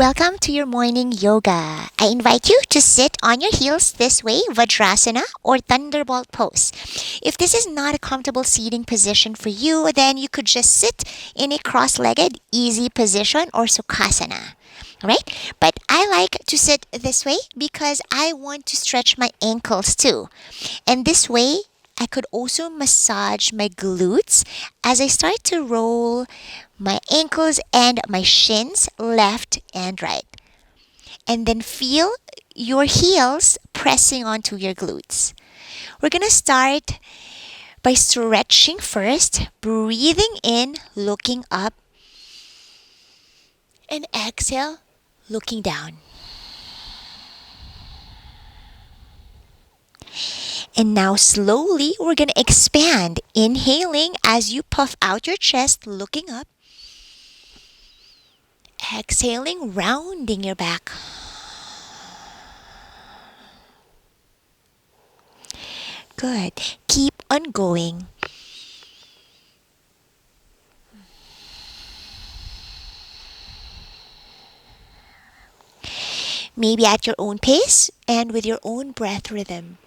Welcome to your morning yoga. I invite you to sit on your heels this way, Vajrasana or Thunderbolt pose. If this is not a comfortable seating position for you, then you could just sit in a cross-legged, easy position or Sukhasana. Right? But I like to sit this way because I want to stretch my ankles too. And this way, I could also massage my glutes as I start to roll my ankles and my shins left and right. And then feel your heels pressing onto your glutes. We're going to start by stretching first, breathing in, looking up, and exhale, looking down. And now slowly we're going to expand, inhaling as you puff out your chest, looking up. Exhaling, rounding your back. Good. Keep on going. Maybe at your own pace and with your own breath rhythm.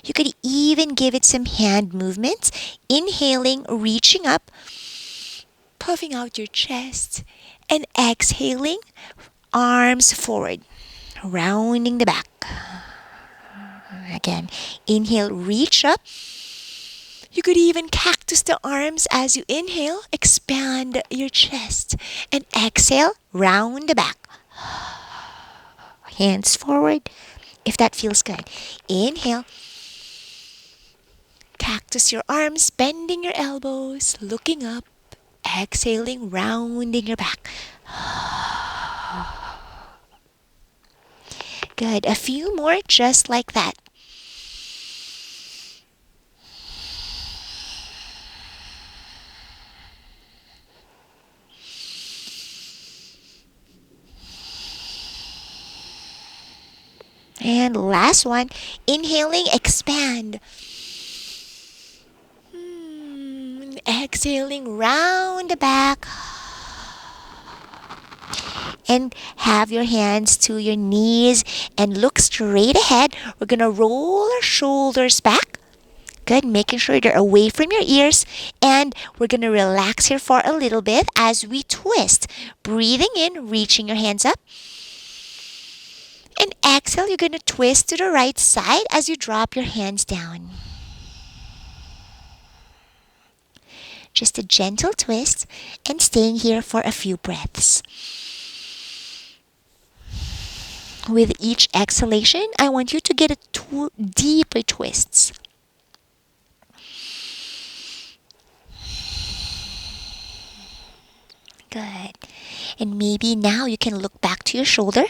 You could even give it some hand movements. Inhaling, reaching up, puffing out your chest, and exhaling, arms forward, rounding the back. Again, inhale, reach up. You could even cactus the arms as you inhale, expand your chest, and exhale, round the back. Hands forward, if that feels good. Inhale. Cactus your arms, bending your elbows, looking up, exhaling, rounding your back. Good. A few more just like that. And last one. Inhaling, expand. Exhaling, round the back. And have your hands to your knees and look straight ahead. We're going to roll our shoulders back. Good, making sure they're away from your ears. And we're going to relax here for a little bit as we twist. Breathing in, reaching your hands up. And exhale, you're going to twist to the right side as you drop your hands down. Just a gentle twist and staying here for a few breaths. With each exhalation, I want you to get a deeper twists. Good. And maybe now you can look back to your shoulder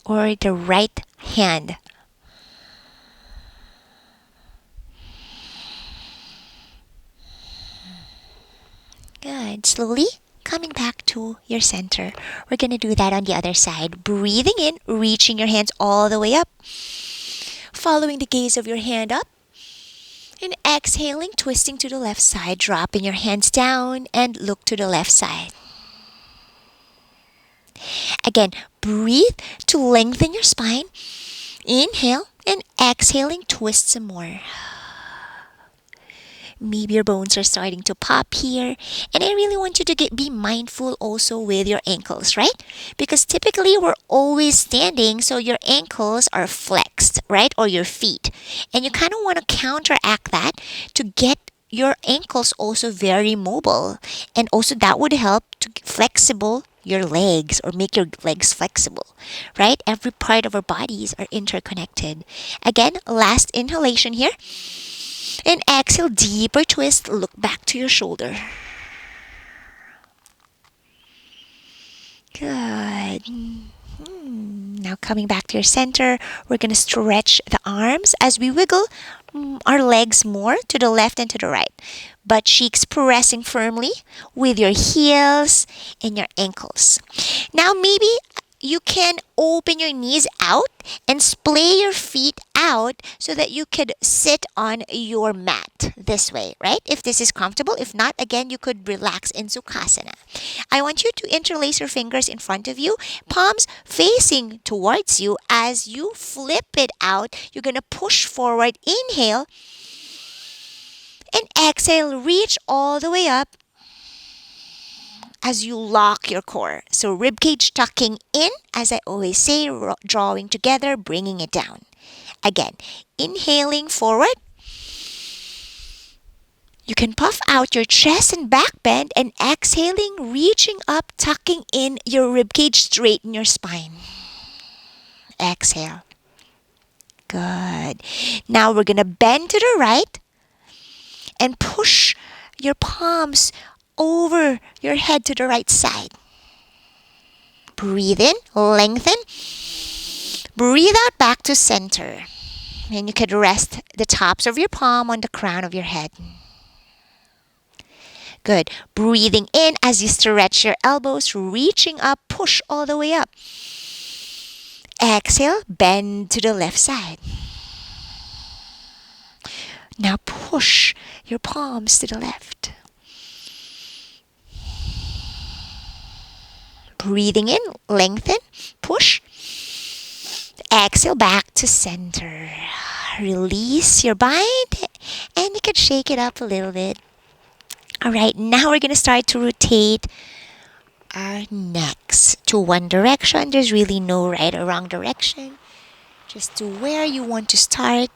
or the right hand. Good. Slowly coming back to your center. We're going to do that on the other side. Breathing in, reaching your hands all the way up. Following the gaze of your hand up. And exhaling, twisting to the left side, dropping your hands down and look to the left side. Again, breathe to lengthen your spine. Inhale and exhaling, twist some more. Maybe your bones are starting to pop here. And I really want you to be mindful also with your ankles, right? Because typically we're always standing, so your ankles are flexed, right? Or your feet. And you kind of want to counteract that to get your ankles also very mobile. And also that would help to flexible your legs or make your legs flexible, right? Every part of our bodies are interconnected. Again, last inhalation here. And exhale, deeper twist, look back to your shoulder. Good. Now coming back to your center, we're going to stretch the arms as we wiggle our legs more to the left and to the right. Butt cheeks pressing firmly with your heels and your ankles. Now maybe you can open your knees out and splay your feet out out so that you could sit on your mat this way, right? If this is comfortable. If not, again, you could relax in Sukhasana. I want you to interlace your fingers in front of you, palms facing towards you. As you flip it out, you're going to push forward. Inhale and exhale. Reach all the way up as you lock your core. So ribcage tucking in, as I always say, drawing together, bringing it down. Again, inhaling forward. You can puff out your chest and back bend, and exhaling, reaching up, tucking in your ribcage, straighten your spine. Exhale. Good. Now we're going to bend to the right and push your palms over your head to the right side. Breathe in, lengthen. Breathe out back to center. And you could rest the tops of your palm on the crown of your head. Good. Breathing in as you stretch your elbows, reaching up, push all the way up. Exhale, bend to the left side. Now push your palms to the left. Breathing in, lengthen, push. Exhale, back to center. Release your bind, and you can shake it up a little bit. All right, now we're going to start to rotate our necks to one direction. There's really no right or wrong direction. Just to where you want to start.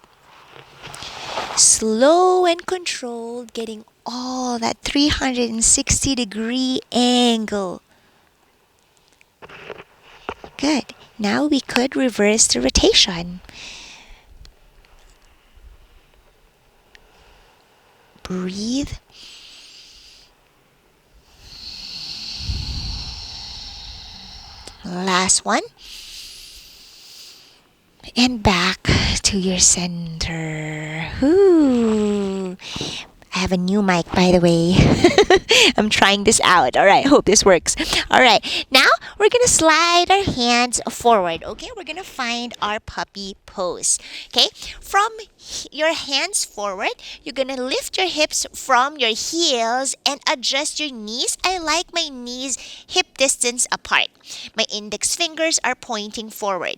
Slow and controlled, getting all that 360-degree angle. Good. Now we could reverse the rotation. Breathe. Last one. And back to your center. Ooh. I have a new mic, by the way. I'm trying this out. All right, hope this works. All right, now we're going to slide our hands forward. Okay, we're going to find our puppy pose. Okay, from your hands forward, you're going to lift your hips from your heels and adjust your knees. I like my knees hip distance apart. My index fingers are pointing forward.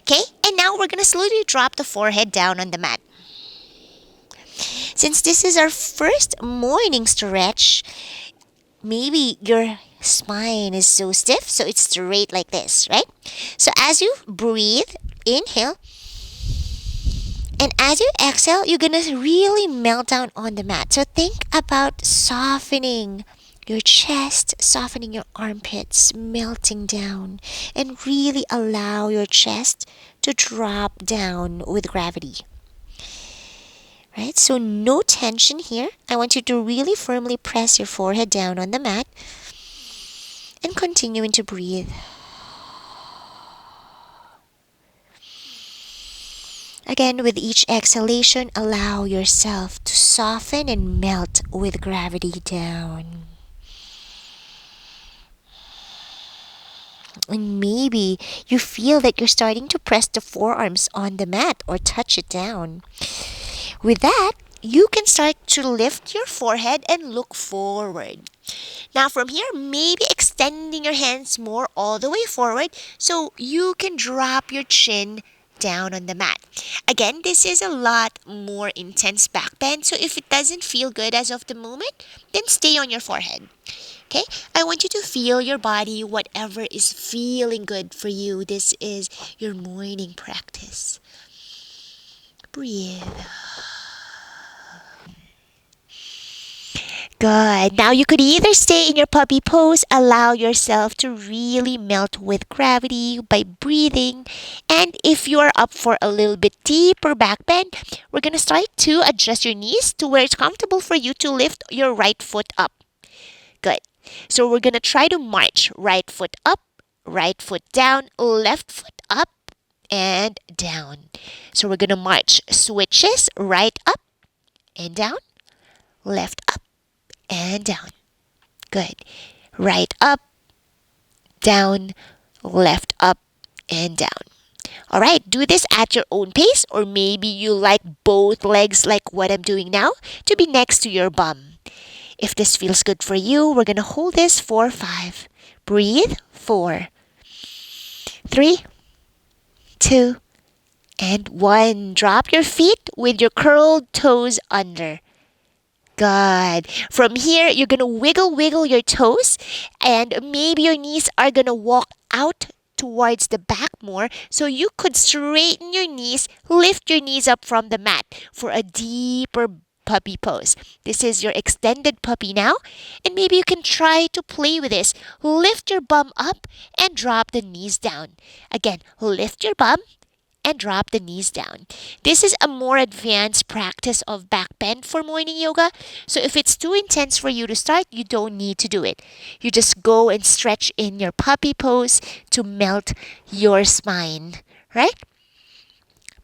Okay, and now we're going to slowly drop the forehead down on the mat. Since this is our first morning stretch, maybe your spine is so stiff, so it's straight like this, right? So as you breathe, inhale, and as you exhale, you're gonna really melt down on the mat. So think about softening your chest, softening your armpits, melting down, and really allow your chest to drop down with gravity. Right? So no tension here. I want you to really firmly press your forehead down on the mat and continuing to breathe. Again, with each exhalation, allow yourself to soften and melt with gravity down. And maybe you feel that you're starting to press the forearms on the mat or touch it down. With that, you can start to lift your forehead and look forward. Now from here, maybe extending your hands more all the way forward so you can drop your chin down on the mat. Again, this is a lot more intense back bend, so if it doesn't feel good as of the moment, then stay on your forehead. Okay? I want you to feel your body, whatever is feeling good for you. This is your morning practice. Breathe. Good. Now you could either stay in your puppy pose, allow yourself to really melt with gravity by breathing. And if you are up for a little bit deeper back bend, we're going to start to adjust your knees to where it's comfortable for you to lift your right foot up. Good. So we're going to try to march. Right foot up, right foot down, left foot up, and down. So we're going to march switches, right up and down, left up and down. Good. Right up, down, left up, and down. All right, do this at your own pace, or maybe you like both legs like what I'm doing now to be next to your bum. If this feels good for you, we're going to hold this for 5. Breathe. 4, 3, 2, and 1. Drop your feet with your curled toes under. Good. From here, you're going to wiggle your toes, and maybe your knees are going to walk out towards the back more, so you could straighten your knees, lift your knees up from the mat for a deeper puppy pose. This is your extended puppy now, and maybe you can try to play with this. Lift your bum up and drop the knees down. Again, lift your bum and drop the knees down. This is a more advanced practice of back bend for morning yoga. So if it's too intense for you to start, you don't need to do it. You just go and stretch in your puppy pose to melt your spine, right?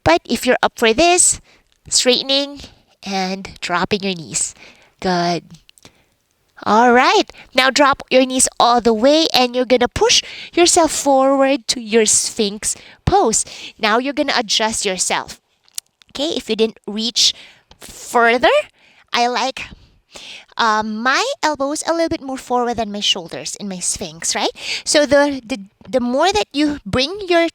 But if you're up for this, straightening and dropping your knees. Good. All right. Now drop your knees all the way and you're going to push yourself forward to your Sphinx pose. Now you're going to adjust yourself. Okay, if you didn't reach further, I like my elbows a little bit more forward than my shoulders in my Sphinx, right? So the more that you bring your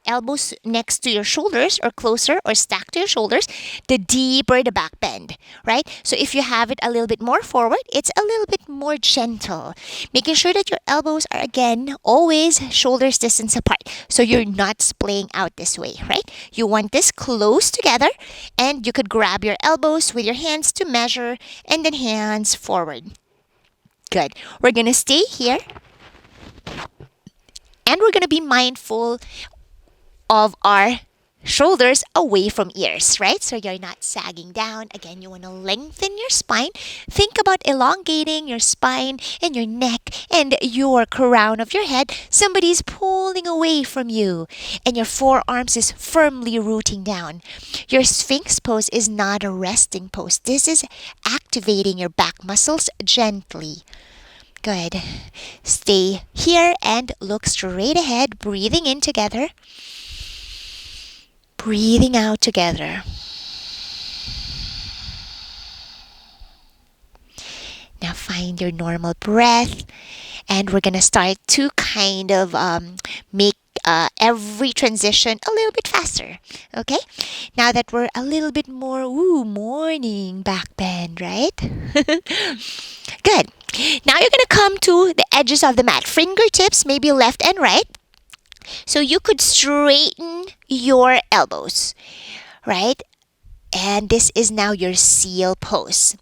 elbows next to your shoulders or closer or stacked to your shoulders, the deeper the back bend, right? So if you have it a little bit more forward, it's a little bit more gentle. Making sure that your elbows are again always shoulders distance apart. So you're not splaying out this way, right? You want this close together, and you could grab your elbows with your hands to measure and then hands forward. Good. We're going to stay here. And we're going to be mindful of our shoulders away from ears, right? So you're not sagging down. Again, you want to lengthen your spine. Think about elongating your spine and your neck and your crown of your head. Somebody's pulling away from you and your forearms is firmly rooting down. Your Sphinx pose is not a resting pose. This is activating your back muscles gently. Good. Stay here and look straight ahead, breathing in together. Breathing out together. Now find your normal breath, and we're going to start to kind of make every transition a little bit faster. Okay? Now that we're a little bit more morning back bend, right? Good. Now you're going to come to the edges of the mat. Fingertips, maybe left and right. So you could straighten your elbows, right? And this is now your seal pose.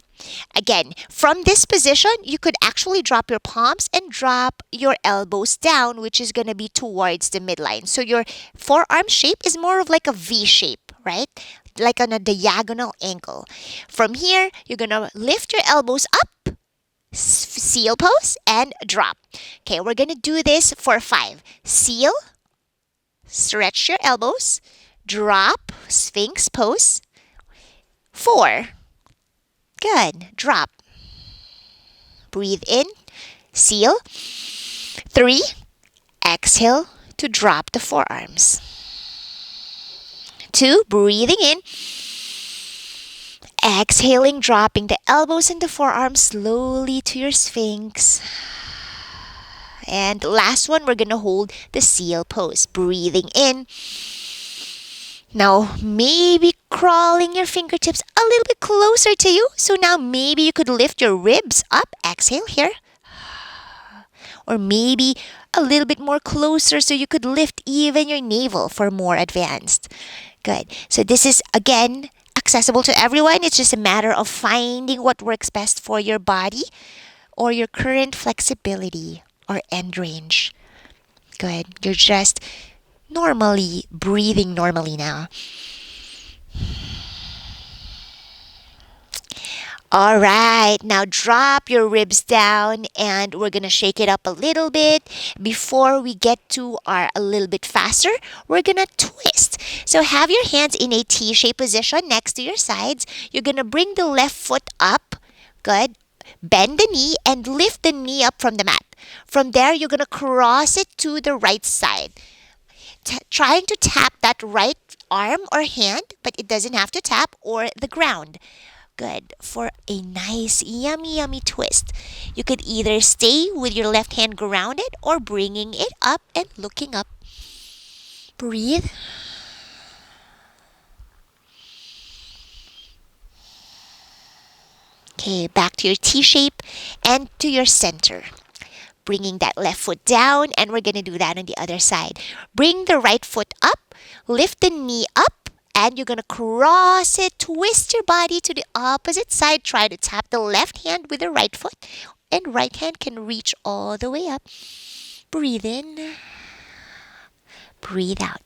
Again, from this position, you could actually drop your palms and drop your elbows down, which is going to be towards the midline. So your forearm shape is more of like a V shape, right? Like on a diagonal angle. From here, you're going to lift your elbows up, seal pose, and drop. Okay, we're going to do this for 5. Seal, stretch your elbows, drop, Sphinx pose. 4. Good. Drop. Breathe in. Seal. 3. Exhale to drop the forearms. 2. Breathing in. Exhaling, dropping the elbows and the forearms slowly to your Sphinx. And last one, we're going to hold the seal pose. Breathing in. Now, maybe crawling your fingertips a little bit closer to you. So now maybe you could lift your ribs up. Exhale here. Or maybe a little bit more closer so you could lift even your navel for more advanced. Good. So this is, again, accessible to everyone. It's just a matter of finding what works best for your body or your current flexibility or end range. Good. You're just normally breathing normally now. All right, now drop your ribs down and we're going to shake it up a little bit. Before we get to our a little bit faster, we're going to twist. So have your hands in a T-shaped position next to your sides. You're going to bring the left foot up. Good. Bend the knee and lift the knee up from the mat. From there, you're going to cross it to the right side. trying to tap that right arm or hand, but it doesn't have to tap, or the ground. Good. For a nice, yummy, yummy twist, you could either stay with your left hand grounded or bringing it up and looking up. Breathe. Okay, back to your T shape and to your center. Bringing that left foot down, and we're going to do that on the other side. Bring the right foot up, lift the knee up, and you're going to cross it, twist your body to the opposite side. Try to tap the left hand with the right foot, and right hand can reach all the way up. Breathe in, breathe out.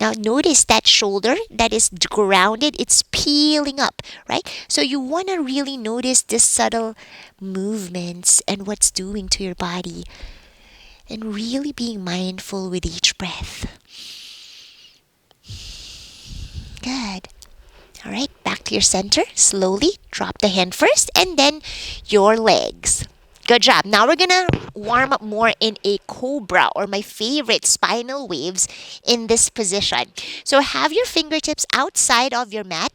Now notice that shoulder that is grounded, it's peeling up, right? So you want to really notice the subtle movements and what's doing to your body, and really being mindful with each breath. Good. All right, back to your center. Slowly drop the hand first and then your legs. Good job. Now we're gonna warm up more in a cobra, or my favorite, spinal waves in this position. So have your fingertips outside of your mat.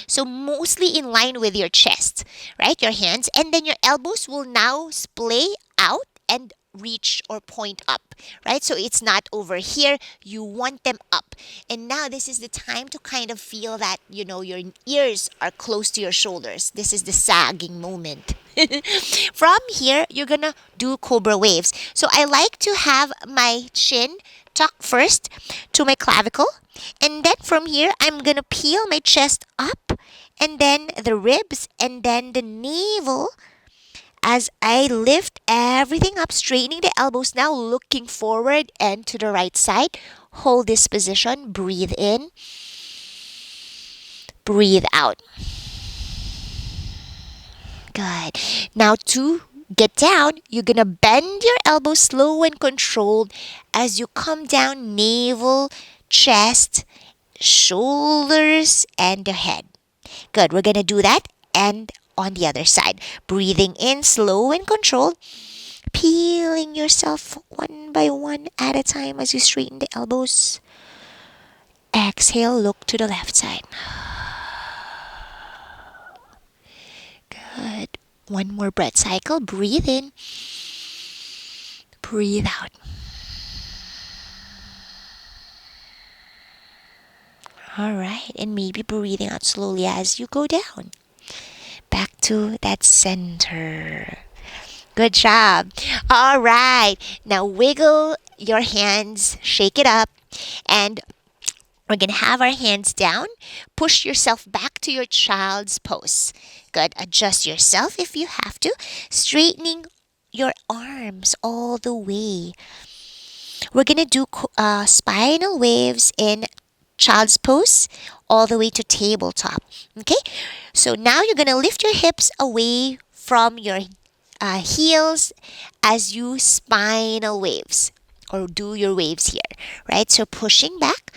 So mostly in line with your chest, right? Your hands, and then your elbows will now splay out and reach or point up, right? So it's not over here. You want them up. And now this is the time to kind of feel that, your ears are close to your shoulders. This is the sagging moment. From here, you're gonna do cobra waves. So I like to have my chin tucked first to my clavicle, and then from here, I'm gonna peel my chest up, and then the ribs, and then the navel. As I lift everything up, straightening the elbows now, looking forward and to the right side. Hold this position. Breathe in. Breathe out. Good. Now to get down, you're going to bend your elbows slow and controlled as you come down, navel, chest, shoulders, and the head. Good. We're going to do that and on the other side. Breathing in, slow and controlled. Peeling yourself one by one at a time as you straighten the elbows. Exhale, look to the left side. Good. One more breath cycle. Breathe in. Breathe out. All right. And maybe breathing out slowly as you go down. Back to that center. Good job. All right. Now wiggle your hands, shake it up, and we're going to have our hands down. Push yourself back to your child's pose. Good. Adjust yourself if you have to. Straightening your arms all the way. We're going to do spinal waves in child's pose all the way to tabletop. Okay? So now you're going to lift your hips away from your heels as you spinal waves, or do your waves here, right? So pushing back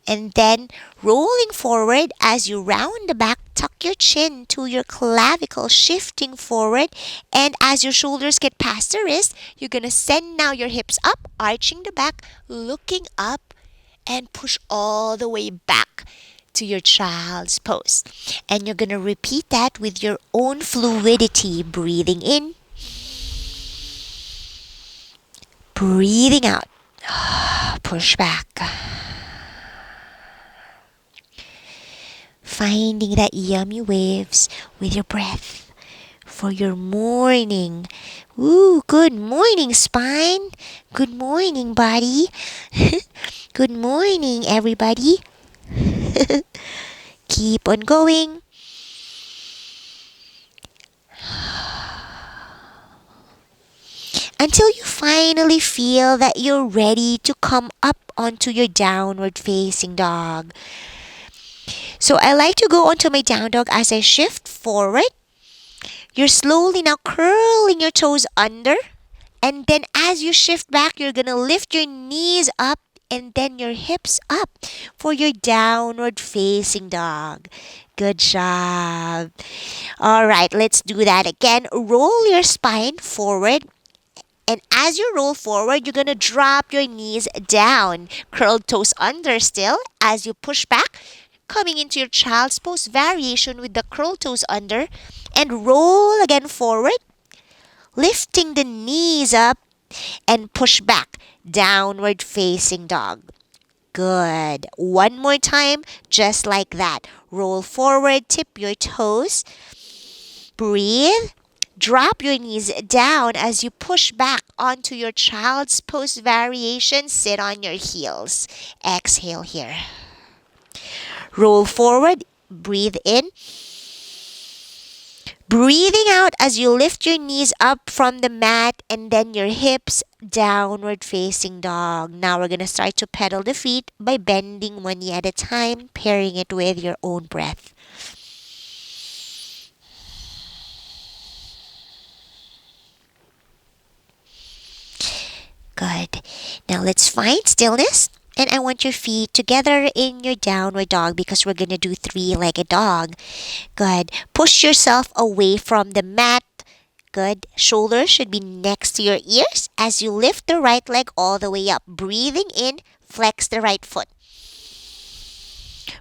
and then rolling forward as you round the back, tuck your chin to your clavicle, shifting forward, and as your shoulders get past the wrist, you're gonna send now your hips up, arching the back, looking up, and push all the way back to your child's pose. And you're gonna repeat that with your own fluidity, breathing in, breathing out. Push back. Finding that yummy waves with your breath for your morning. Ooh, good morning, spine. Good morning, body. Good morning, everybody. Keep on going. Until you finally feel that you're ready to come up onto your downward facing dog. So I like to go onto my down dog as I shift forward. You're slowly now curling your toes under. And then as you shift back, you're going to lift your knees up and then your hips up for your downward facing dog. Good job. All right, let's do that again. Roll your spine forward And as you roll forward, you're going to drop your knees down. Curled toes under still. As you push back, coming into your child's pose variation with the curled toes under. And roll again forward. Lifting the knees up and push back. Downward facing dog. Good. One more time, just like that. Roll forward, tip your toes. Breathe. Drop your knees down as you push back onto your child's pose variation. Sit on your heels. Exhale here. Roll forward. Breathe in. Breathing out as you lift your knees up from the mat and then your hips, downward facing dog. Now we're going to start to pedal the feet by bending one knee at a time, pairing it with your own breath. Good. Now let's find stillness. And I want your feet together in your downward dog because we're going to do three-legged dog. Good. Push yourself away from the mat. Good. Shoulders should be next to your ears as you lift the right leg all the way up. Breathing in, flex the right foot.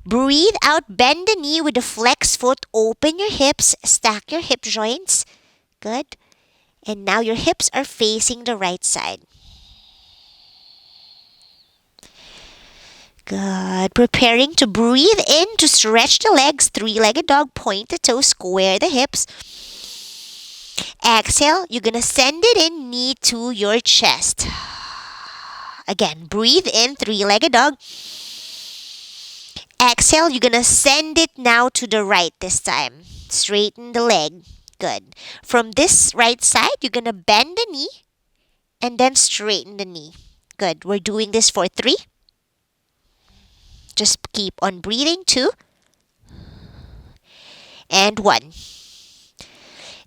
Breathe out, bend the knee with the flexed foot. Open your hips, stack your hip joints. Good. And now your hips are facing the right side. Good. Preparing to breathe in to stretch the legs. Three-legged dog. Point the toes. Square the hips. Exhale. You're going to send it in. Knee to your chest. Again. Breathe in. Three-legged dog. Exhale. You're going to send it now to the right this time. Straighten the leg. Good. From this right side, you're going to bend the knee and then straighten the knee. Good. We're doing this for 3. Just keep on breathing. 2 and 1.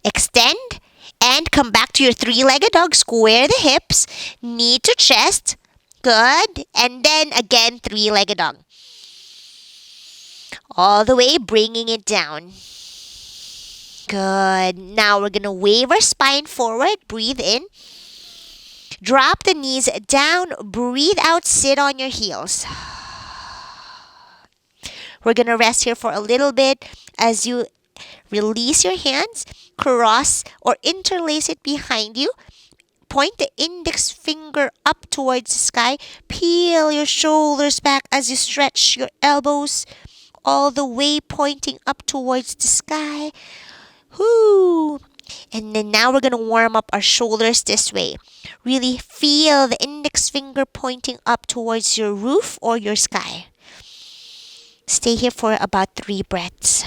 Extend and come back to your three-legged dog. Square the hips, knee to chest. Good. And then again, three-legged dog. All the way, bringing it down. Good. Now we're going to wave our spine forward. Breathe in. Drop the knees down. Breathe out. Sit on your heels. We're going to rest here for a little bit as you release your hands, cross or interlace it behind you. Point the index finger up towards the sky. Peel your shoulders back as you stretch your elbows all the way pointing up towards the sky. Whoo! And then now we're going to warm up our shoulders this way. Really feel the index finger pointing up towards your roof or your sky. Stay here for about 3 breaths.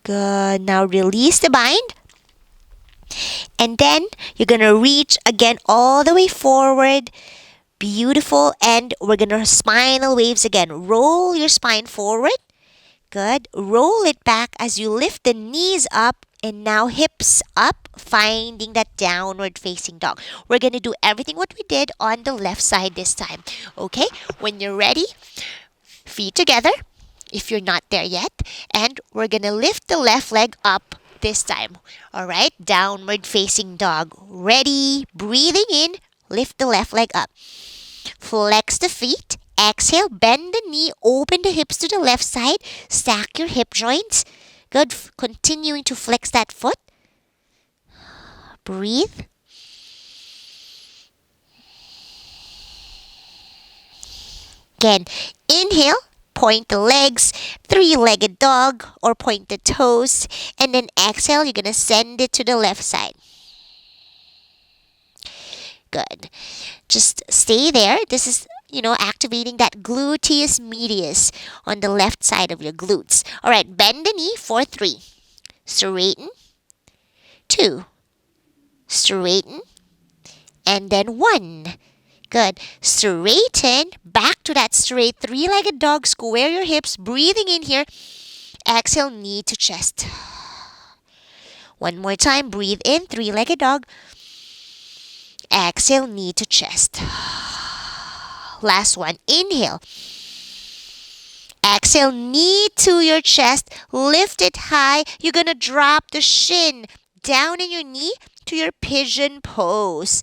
Good. Now release the bind. And then you're going to reach again all the way forward. Beautiful. And we're going to spinal waves again. Roll your spine forward. Good. Roll it back as you lift the knees up. And now hips up, finding that downward facing dog. We're going to do everything what we did on the left side this time. Okay? When you're ready, feet together if you're not there yet. And we're going to lift the left leg up this time. All right? Downward facing dog. Ready? Breathing in. Lift the left leg up. Flex the feet. Exhale. Bend the knee. Open the hips to the left side. Stack your hip joints. Good. Continuing to flex that foot. Breathe. Again, inhale. Point the legs. Three-legged dog or point the toes. And then exhale. You're going to send it to the left side. Good. Just stay there. This is activating that gluteus medius on the left side of your glutes. All right, bend the knee for 3. Straighten. 2. Straighten. And then 1. Good. Straighten. Back to that straight three-legged dog. Square your hips. Breathing in here. Exhale, knee to chest. One more time. Breathe in. Three-legged dog. Exhale, knee to chest. Last one. Inhale. Exhale, knee to your chest, lift it high. You're gonna drop the shin down in your knee to your pigeon pose.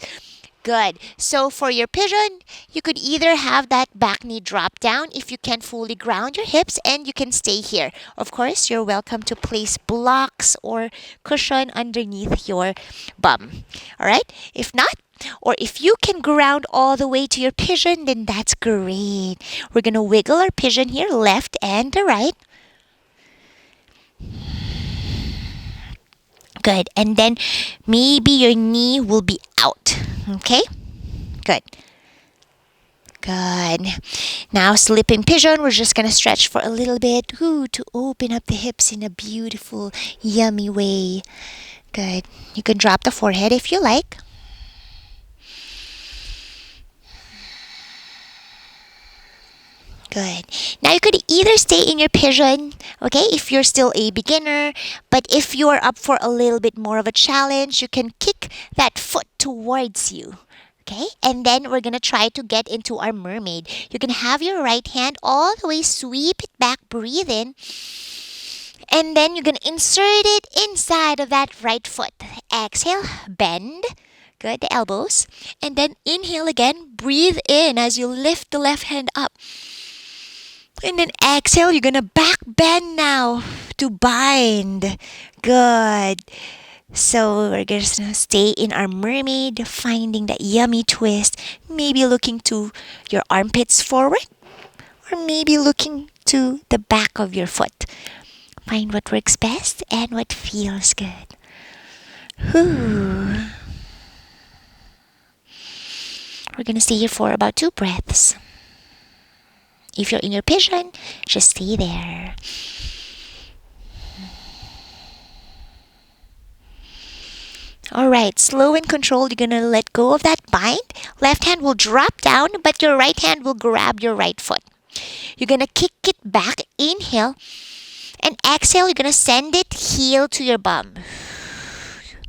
Good. So for your pigeon, you could either have that back knee drop down if you can fully ground your hips, and you can stay here. Of course, you're welcome to place blocks or cushion underneath your bum. All right? If not, or if you can ground all the way to your pigeon, then that's great. We're going to wiggle our pigeon here, left and the right. Good. And then maybe your knee will be out. Okay? Good. Good. Now, slipping pigeon, we're just going to stretch for a little bit to open up the hips in a beautiful, yummy way. Good. You can drop the forehead if you like. Good. Now you could either stay in your pigeon, okay, if you're still a beginner, but if you are up for a little bit more of a challenge, you can kick that foot towards you. Okay, and then we're gonna try to get into our mermaid. You can have your right hand all the way, sweep it back, breathe in, and then you're gonna insert it inside of that right foot. Exhale, bend. Good, the elbows. And then inhale again, breathe in as you lift the left hand up. And then exhale, you're gonna back bend now to bind. Good. So we're just gonna stay in our mermaid, finding that yummy twist. Maybe looking to your armpits forward, or maybe looking to the back of your foot. Find what works best and what feels good. Whew. We're gonna stay here for about 2 breaths. If you're in your pigeon, just stay there. Alright, slow and controlled, you're gonna let go of that bind. Left hand will drop down, but your right hand will grab your right foot. You're gonna kick it back, inhale, and exhale, you're gonna send it heel to your bum.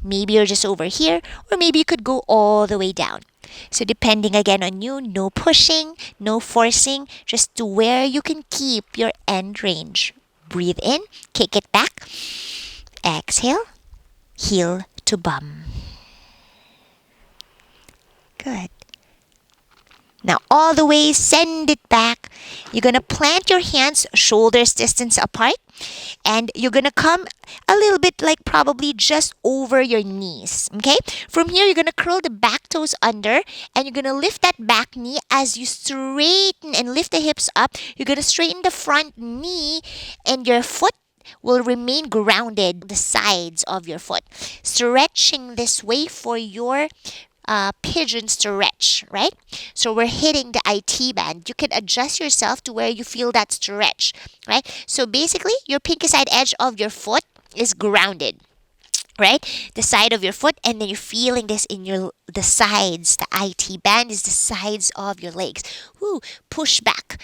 Maybe you're just over here, or maybe you could go all the way down. So depending again on you, no pushing, no forcing, just to where you can keep your end range. Breathe in, kick it back, exhale, heel to bum. Good. Now all the way, send it back. You're going to plant your hands shoulders distance apart, and you're going to come a little bit like probably just over your knees. Okay? From here, you're going to curl the back toes under, and you're going to lift that back knee as you straighten and lift the hips up. You're going to straighten the front knee, and your foot will remain grounded the sides of your foot. Stretching this way for your pigeon stretch, right? So we're hitting the IT band. You can adjust yourself to where you feel that stretch, right? So basically, your pinky side edge of your foot is grounded, right? The side of your foot, and then you're feeling this in the sides. The IT band is the sides of your legs. Woo, push back.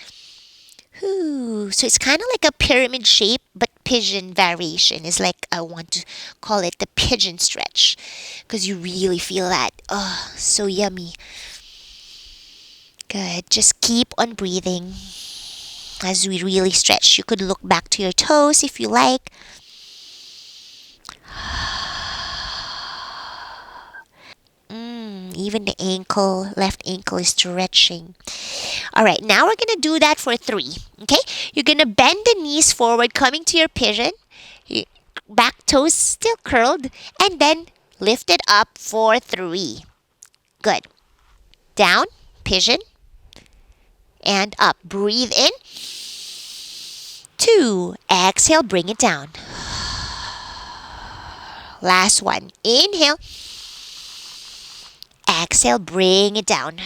Woo. So it's kind of like a pyramid shape, but pigeon variation is like, I want to call it the pigeon stretch, because you really feel that. Oh, so yummy. Good. Just keep on breathing as we really stretch. You could look back to your toes if you like. Even the ankle, left ankle is stretching. All right, now we're going to do that for 3. Okay? You're going to bend the knees forward, coming to your pigeon. Back toes still curled. And then lift it up for 3. Good. Down, pigeon. And up. Breathe in. 2. Exhale, bring it down. Last one. Inhale. Exhale, bring it down.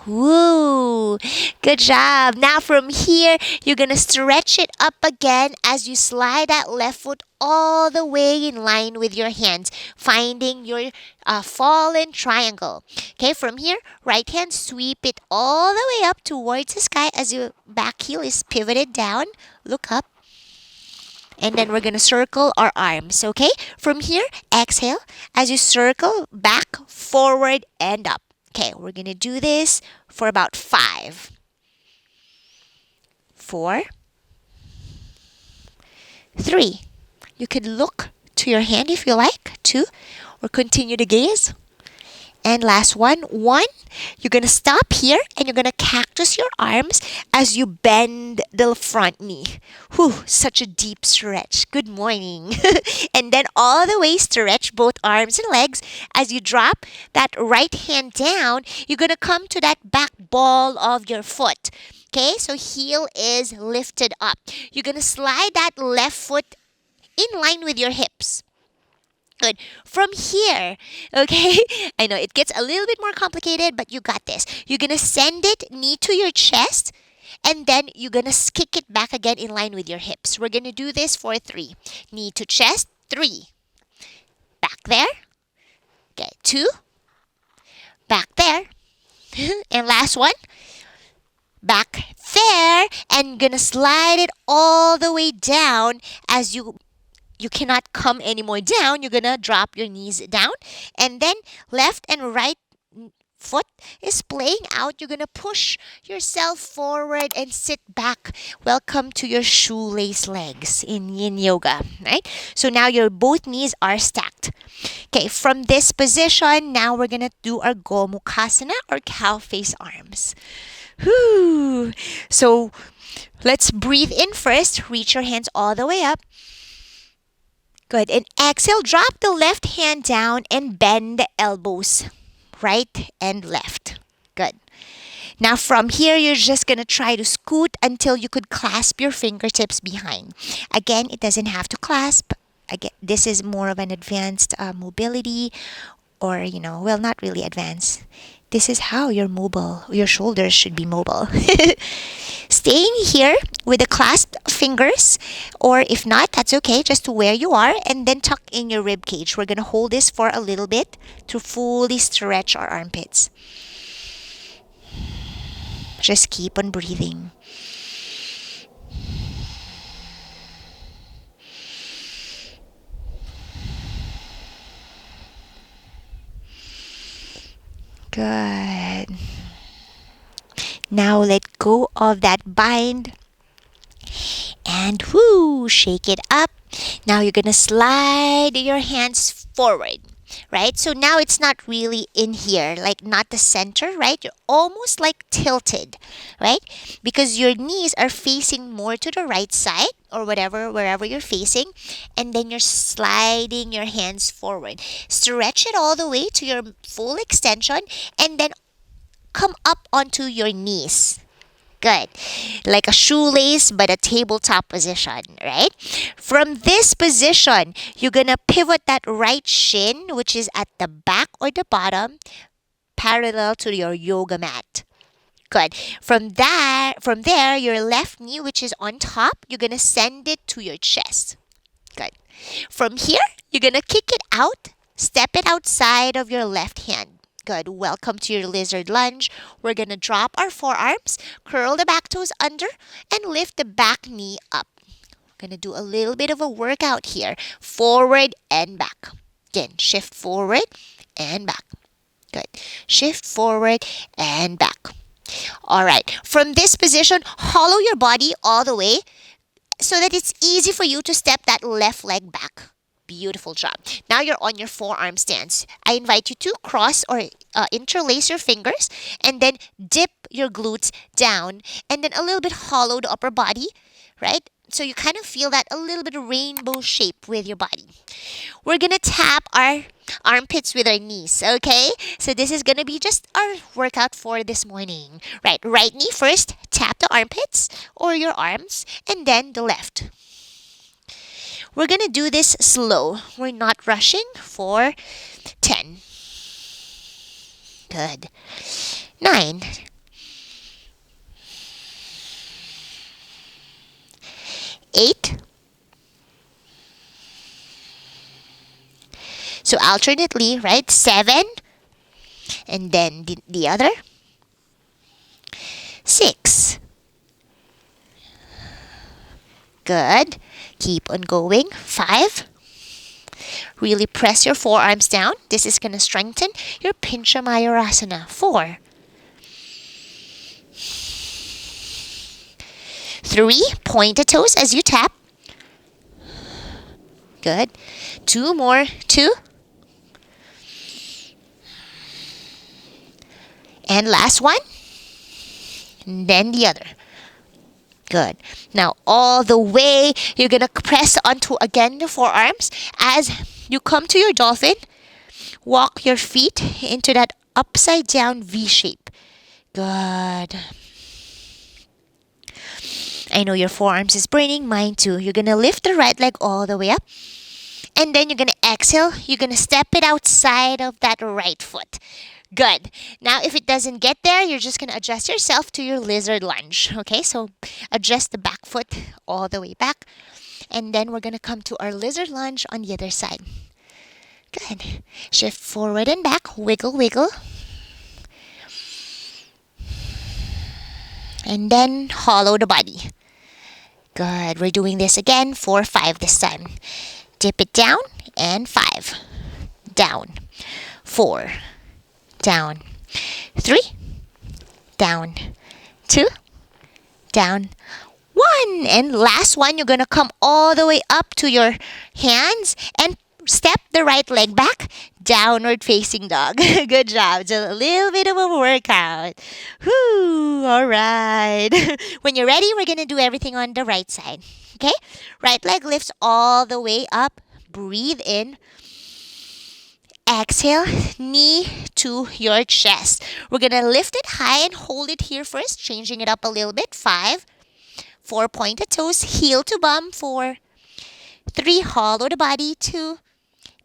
Woo! Good job. Now from here, you're going to stretch it up again as you slide that left foot all the way in line with your hands, finding your fallen triangle. Okay, from here, right hand, sweep it all the way up towards the sky as your back heel is pivoted down. Look up. And then we're going to circle our arms, okay? From here, exhale as you circle back, forward, and up. Okay, we're going to do this for about 5, 4, 3. You could look to your hand if you like, 2, or continue to gaze. And last one, 1. You're going to stop here and you're going to cactus your arms as you bend the front knee. Whew, such a deep stretch. Good morning. And then all the way stretch both arms and legs. As you drop that right hand down, you're going to come to that back ball of your foot. Okay, so heel is lifted up. You're going to slide that left foot in line with your hips. Good. From here, okay, I know it gets a little bit more complicated, but you got this. You're going to send it knee to your chest, and then you're going to kick it back again in line with your hips. We're going to do this for 3. Knee to chest, 3. Back there. Okay, 2. Back there. And last one. Back there. And going to slide it all the way down as you cannot come any more down. You're going to drop your knees down. And then left and right foot is playing out. You're going to push yourself forward and sit back. Welcome to your shoelace legs in yin yoga, right? So now your both knees are stacked. Okay, from this position, now we're going to do our Gomukhasana or cow face arms. Whew. So let's breathe in first. Reach your hands all the way up. Good. And exhale, drop the left hand down and bend the elbows right and left. Good. Now from here, you're just going to try to scoot until you could clasp your fingertips behind. Again, it doesn't have to clasp. Again, this is more of an advanced mobility or, well, not really advanced. This is how you're mobile. Your shoulders should be mobile. Staying here with the clasped fingers, or if not, that's okay, just to where you are, and then tuck in your rib cage. We're going to hold this for a little bit to fully stretch our armpits. Just keep on breathing. Good. Now let go of that bind and shake it up. Now you're going to slide your hands forward, right? So now it's not really in here, like not the center, right? You're almost like tilted, right? Because your knees are facing more to the right side or wherever you're facing, and then you're sliding your hands forward. Stretch it all the way to your full extension and then come up onto your knees. Good. Like a shoelace, but a tabletop position, right? From this position, you're going to pivot that right shin, which is at the back or the bottom, parallel to your yoga mat. Good. From there, your left knee, which is on top, you're going to send it to your chest. Good. From here, you're going to kick it out, step it outside of your left hand. Good. Welcome to your lizard lunge. We're going to drop our forearms, curl the back toes under, and lift the back knee up. We're going to do a little bit of a workout here. Forward and back. Again, shift forward and back. Good. Shift forward and back. All right. From this position, hollow your body all the way so that it's easy for you to step that left leg back. Beautiful job. Now you're on your forearm stance. I invite you to cross or interlace your fingers and then dip your glutes down and then a little bit hollow the upper body, right? So you kind of feel that a little bit of rainbow shape with your body. We're going to tap our armpits with our knees, okay? So this is going to be just our workout for this morning. Right knee first, tap the armpits or your arms, and then the left. We're going to do this slow. We're not rushing for 10. Good. 9. 8. So alternately, right? 7. And then the other. 6. Good. Keep on going. 5. Really press your forearms down. This is going to strengthen your Pincha Mayurasana. 4, 3, point the toes as you tap. Good. 2 more. 2. And last one. And then the other. Good. Now all the way, you're going to press onto again the forearms. As you come to your dolphin, walk your feet into that upside down V shape. Good. I know your forearms is burning, mine too. You're going to lift the right leg all the way up. And then you're going to exhale. You're going to step it outside of that right foot. Good. Now, if it doesn't get there, you're just going to adjust yourself to your lizard lunge. Okay, so adjust the back foot all the way back. And then we're going to come to our lizard lunge on the other side. Good. Shift forward and back. Wiggle, wiggle. And then hollow the body. Good. We're doing this again for 5 this time. Dip it down and 5. Down. 4. Down. 3. Down. 2. Down. 1. And last one, you're going to come all the way up to your hands and step the right leg back. Downward facing dog. Good job. Just a little bit of a workout. Whoo. All right. When you're ready, we're going to do everything on the right side. Okay? Right leg lifts all the way up. Breathe in. Exhale, knee to your chest. We're going to lift it high and hold it here first, changing it up a little bit. 5. 4, pointed toes, heel to bum. 4. 3, hollow the body. 2.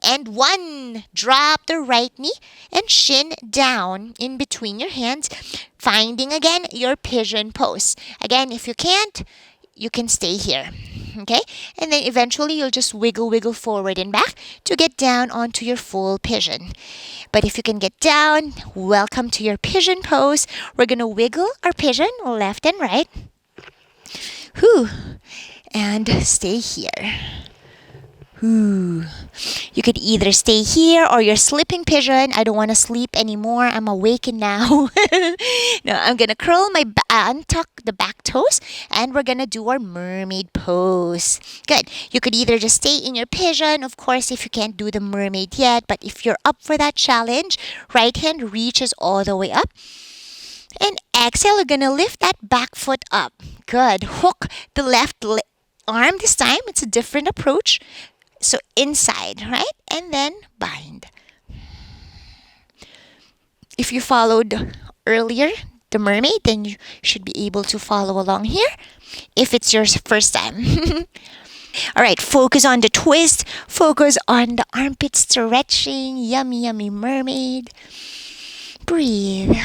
And 1, drop the right knee and shin down in between your hands, finding again your pigeon pose. Again, if you can't, you can stay here. Okay? And then eventually you'll just wiggle forward and back to get down onto your full pigeon. But if you can get down, welcome to your pigeon pose. We're going to wiggle our pigeon left and right. Whew. And stay here. Whew. You could either stay here or you're sleeping pigeon. I don't want to sleep anymore. I'm awakened now. No, I'm going to curl my untuck the back toes and we're going to do our mermaid pose. Good. You could either just stay in your pigeon, of course, if you can't do the mermaid yet. But if you're up for that challenge, right hand reaches all the way up. And exhale, you're going to lift that back foot up. Good. Hook the left arm this time. It's a different approach. So inside, right? And then bind. If you followed earlier the mermaid, then you should be able to follow along here if it's your first time. All right, focus on the twist. Focus on the armpit stretching. Yummy, yummy mermaid. Breathe.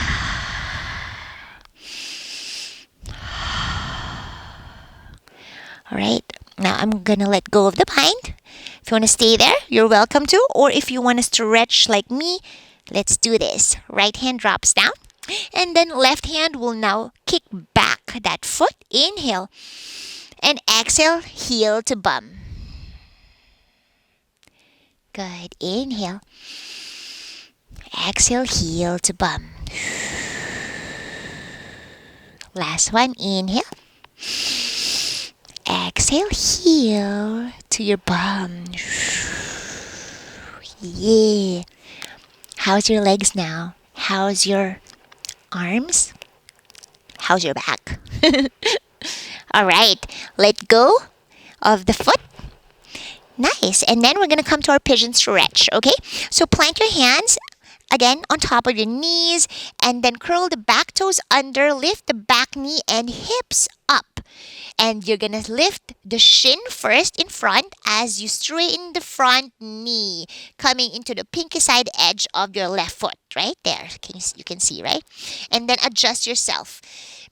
All right, now I'm going to let go of the bind. If you want to stay there, you're welcome to. Or if you want to stretch like me, let's do this. Right hand drops down. And then left hand will now kick back that foot. Inhale. And exhale, heel to bum. Good. Inhale. Exhale, heel to bum. Last one. Inhale. Exhale, heel to your bum. Yeah. How's your legs now? How's your arms? How's your back? All right. Let go of the foot. Nice. And then we're going to come to our pigeon stretch. Okay? So plant your hands again on top of your knees and then curl the back toes under. Lift the back knee and hips up. And you're going to lift the shin first in front as you straighten the front knee, coming into the pinky side edge of your left foot, right there. You can see, right? And then adjust yourself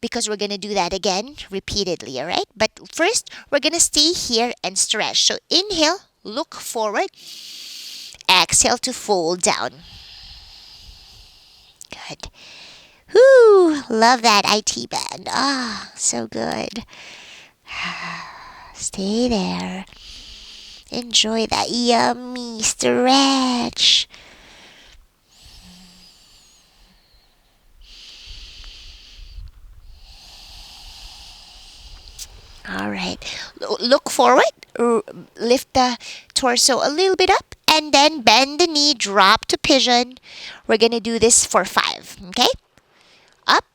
because we're going to do that again repeatedly, all right? But first, we're going to stay here and stretch. So inhale, look forward. Exhale to fold down. Good. Whoo, love that IT band. Ah, so good. Stay there. Enjoy that yummy stretch. All right. Look forward. Lift the torso a little bit up and then bend the knee, drop to pigeon. We're going to do this for 5, okay? Up,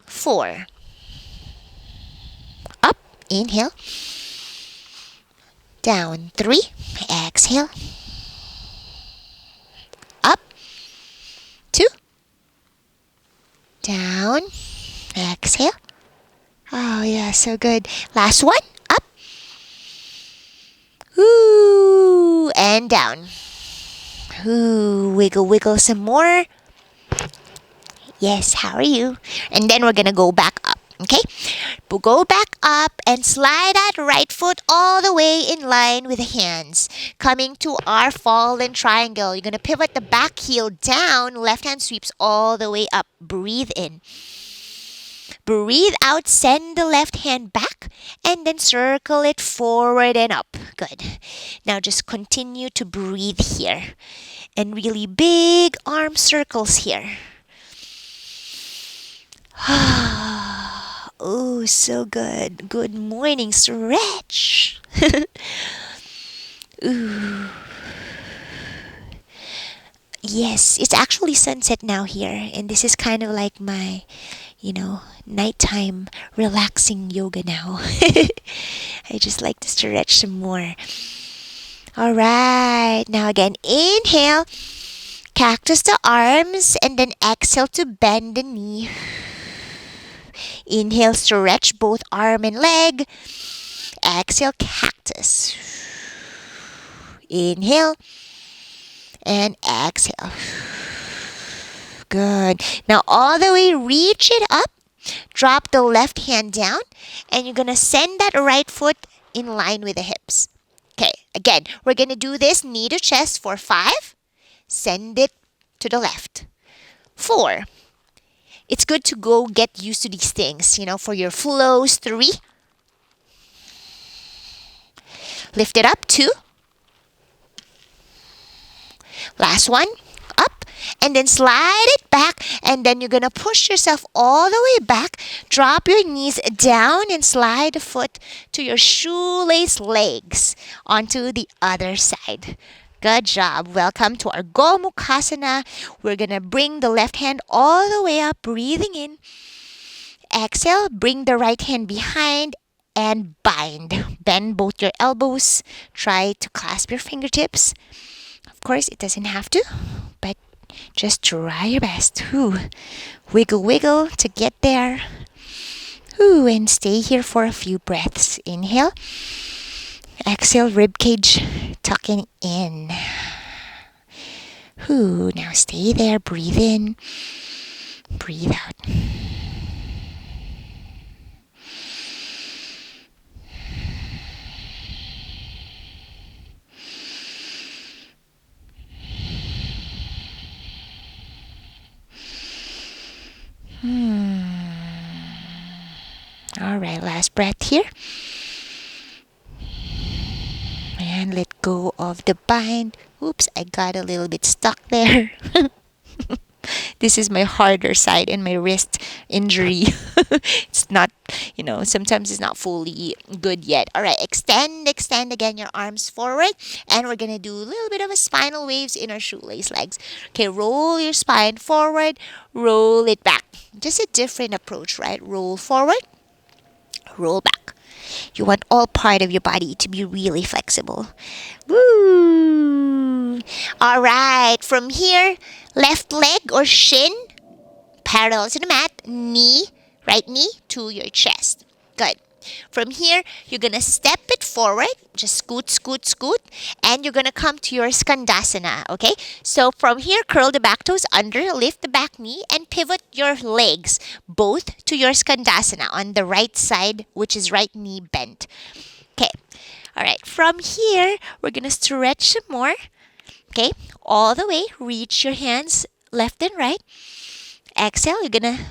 4. Up, inhale. Down, 3. Exhale. Up, 2. Down. Exhale. Oh, yeah, so good. Last one. Up. Ooh, and down. Ooh, wiggle, wiggle some more. Yes, how are you? And then we're going to go back up, okay? We'll go back up and slide that right foot all the way in line with the hands. Coming to our fallen triangle. You're going to pivot the back heel down. Left hand sweeps all the way up. Breathe in. Breathe out, send the left hand back, and then circle it forward and up. Good. Now just continue to breathe here. And really big arm circles here. Oh, so good. Good morning stretch. Ooh. Yes, it's actually sunset now here, and this is kind of like my, nighttime relaxing yoga now. I just like to stretch some more. All right, now again, inhale, cactus the arms, and then exhale to bend the knee. Inhale, stretch both arm and leg. Exhale, cactus. Inhale. And exhale. Good. Now all the way, reach it up. Drop the left hand down. And you're going to send that right foot in line with the hips. Okay, again, we're going to do this knee to chest for 5. Send it to the left. 4. It's good to go get used to these things, for your flows. 3. Lift it up. 2. Last one, up, and then slide it back, and then you're going to push yourself all the way back. Drop your knees down and slide the foot to your shoelace legs onto the other side. Good job. Welcome to our Gomukhasana. We're going to bring the left hand all the way up, breathing in. Exhale, bring the right hand behind and bind. Bend both your elbows. Try to clasp your fingertips. Of course, it doesn't have to, but just try your best. Ooh. Wiggle, wiggle to get there. Ooh, and stay here for a few breaths. Inhale. Exhale, ribcage tucking in. Ooh, now stay there. Breathe in. Breathe out. All right, last breath here. And let go of the bind. Oops, I got a little bit stuck there. This is my harder side and my wrist injury. It's not, sometimes it's not fully good yet. All right, extend again your arms forward. And we're going to do a little bit of a spinal waves in our shoelace legs. Okay, roll your spine forward, roll it back. Just a different approach, right? Roll forward, roll back. You want all part of your body to be really flexible. Woo! All right, from here, left leg or shin parallel to the mat, right knee to your chest. Good. From here, you're going to step it forward. Just scoot, scoot, scoot. And you're going to come to your Skandasana, okay? So from here, curl the back toes under, lift the back knee, and pivot your legs both to your Skandasana on the right side, which is right knee bent. Okay. All right. From here, we're going to stretch some more. Okay. All the way. Reach your hands left and right. Exhale. You're going to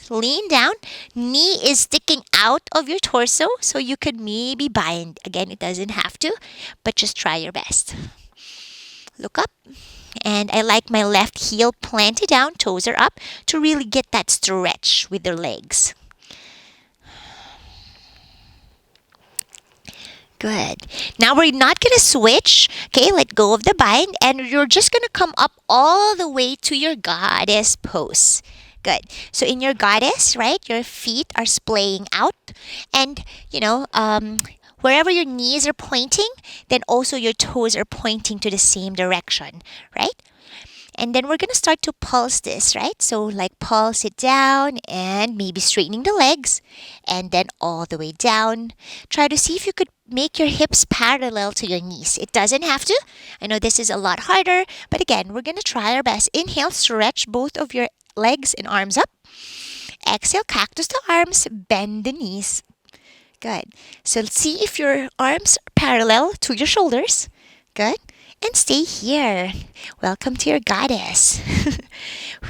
lean down. Knee is sticking out of your torso, so you could maybe bind. Again, it doesn't have to, but just try your best. Look up. And I like my left heel planted down, toes are up, to really get that stretch with the legs. Good. Now we're not going to switch. Okay, let go of the bind, and you're just going to come up all the way to your goddess pose. Good. So in your goddess, right, your feet are splaying out, and wherever your knees are pointing, then also your toes are pointing to the same direction, right? And then we're going to start to pulse this, right? So like pulse it down and maybe straightening the legs, and then all the way down. Try to see if you could make your hips parallel to your knees. It doesn't have to. I know this is a lot harder, but again, we're going to try our best. Inhale, stretch both of your legs and arms up. Exhale, cactus the arms, bend the knees. Good. So let's see if your arms are parallel to your shoulders. Good. And stay here. Welcome to your goddess.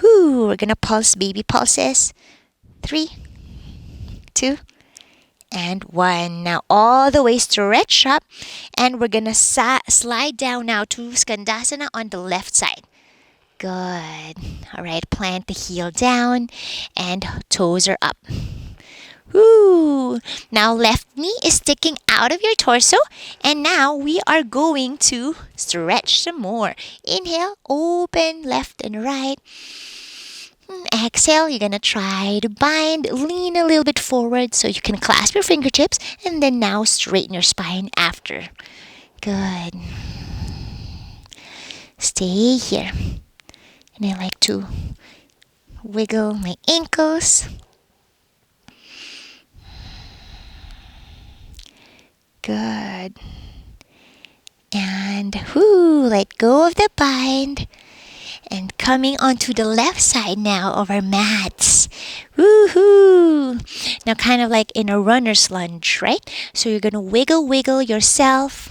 Whoo, we're going to pulse baby pulses. 3, 2, and 1. Now all the way stretch up. And we're going to slide down now to Skandasana on the left side. Good. All right, plant the heel down and toes are up. Woo! Now left knee is sticking out of your torso, and now we are going to stretch some more. Inhale, open left and right. Exhale, you're going to try to bind, lean a little bit forward so you can clasp your fingertips, and then now straighten your spine after. Good. Stay here. And I like to wiggle my ankles. Good. And let go of the bind. And coming onto the left side now of our mats. Woohoo! Now kind of like in a runner's lunge, right? So you're going to wiggle yourself.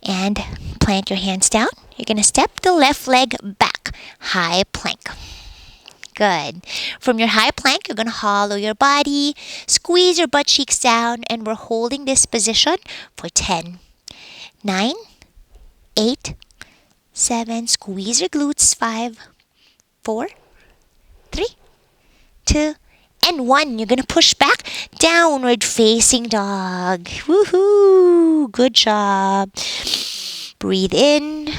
And plant your hands down. You're going to step the left leg back. High plank. Good. From your high plank, you're going to hollow your body, squeeze your butt cheeks down, and we're holding this position for 10, 9, 8, 7, squeeze your glutes, 5, 4, 3, 2, and 1. You're going to push back, downward facing dog. Woohoo! Good job. Breathe in,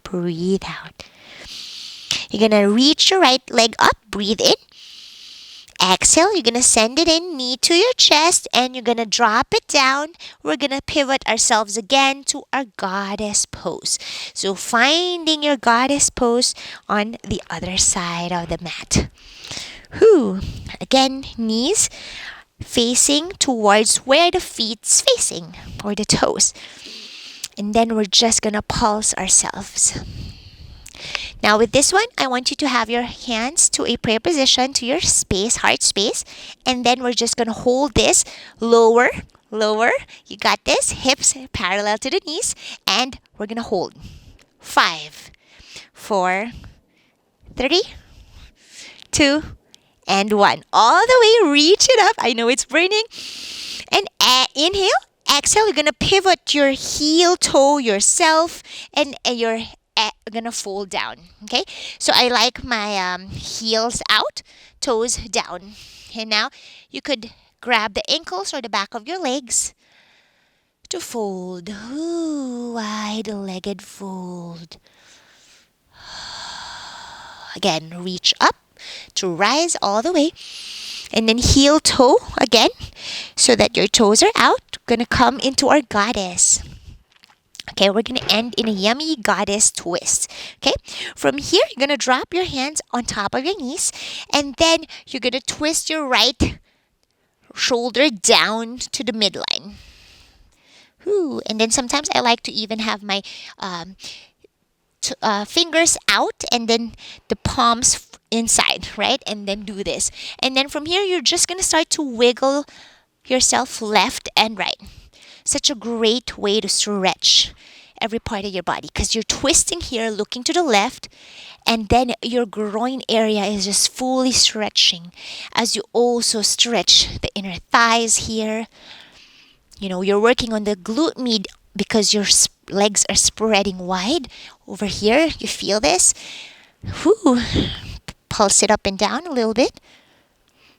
breathe out. You're going to reach your right leg up. Breathe in. Exhale. You're going to send it in, knee to your chest, and you're going to drop it down. We're going to pivot ourselves again to our goddess pose. So finding your goddess pose on the other side of the mat. Again, knees facing towards where the feet's facing, or the toes. And then we're just going to pulse ourselves. Now with this one, I want you to have your hands to a prayer position, to your space, heart space. And then we're just going to hold this lower. You got this. Hips parallel to the knees. And we're going to hold. 5, 4, 3, 2, and 1. All the way, reach it up. I know it's burning. And inhale. Exhale. You're going to pivot your heel toe yourself, and you're gonna fold down. Okay, so I like my heels out, toes down. And now you could grab the ankles or the back of your legs to fold. Wide-legged fold. Again, reach up to rise all the way, and then heel toe again so that your toes are out. Gonna come into our goddess. Okay, we're going to end in a yummy goddess twist. Okay, from here, you're going to drop your hands on top of your knees, and then you're going to twist your right shoulder down to the midline. And then sometimes I like to even have my fingers out and then the palms inside, right? And then do this. And then from here, you're just going to start to wiggle yourself left and right. Such a great way to stretch every part of your body because you're twisting here, looking to the left, and then your groin area is just fully stretching as you also stretch the inner thighs here. You're working on the glute med because your legs are spreading wide. Over here, you feel this? Whew. Pulse it up and down a little bit.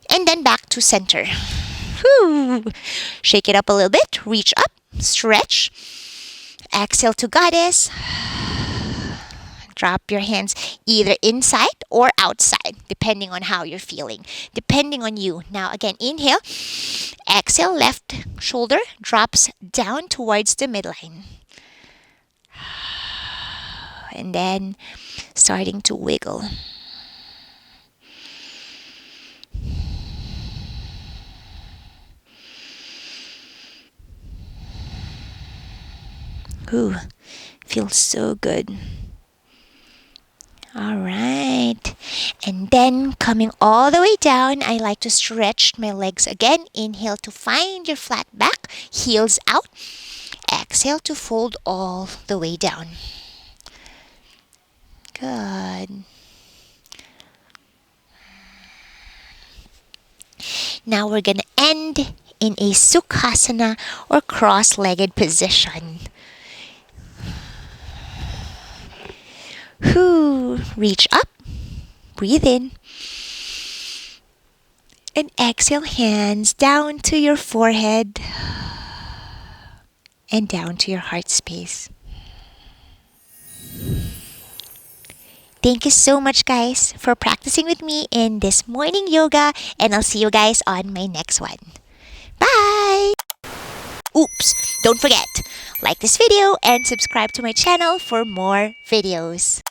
And then back to center. Whew. Shake it up a little bit. Reach up. Stretch. Exhale to goddess. Drop your hands either inside or outside, depending on how you're feeling, depending on you. Now, again, inhale. Exhale, left shoulder drops down towards the midline. And then starting to wiggle. Ooh, feels so good. All right. And then coming all the way down, I like to stretch my legs again. Inhale to find your flat back, heels out. Exhale to fold all the way down. Good. Now we're going to end in a Sukhasana or cross-legged position. Reach up, breathe in, and exhale, hands down to your forehead and down to your heart space. Thank you so much, guys, for practicing with me in this morning yoga, and I'll see you guys on my next one. Bye! Oops, don't forget, like this video and subscribe to my channel for more videos.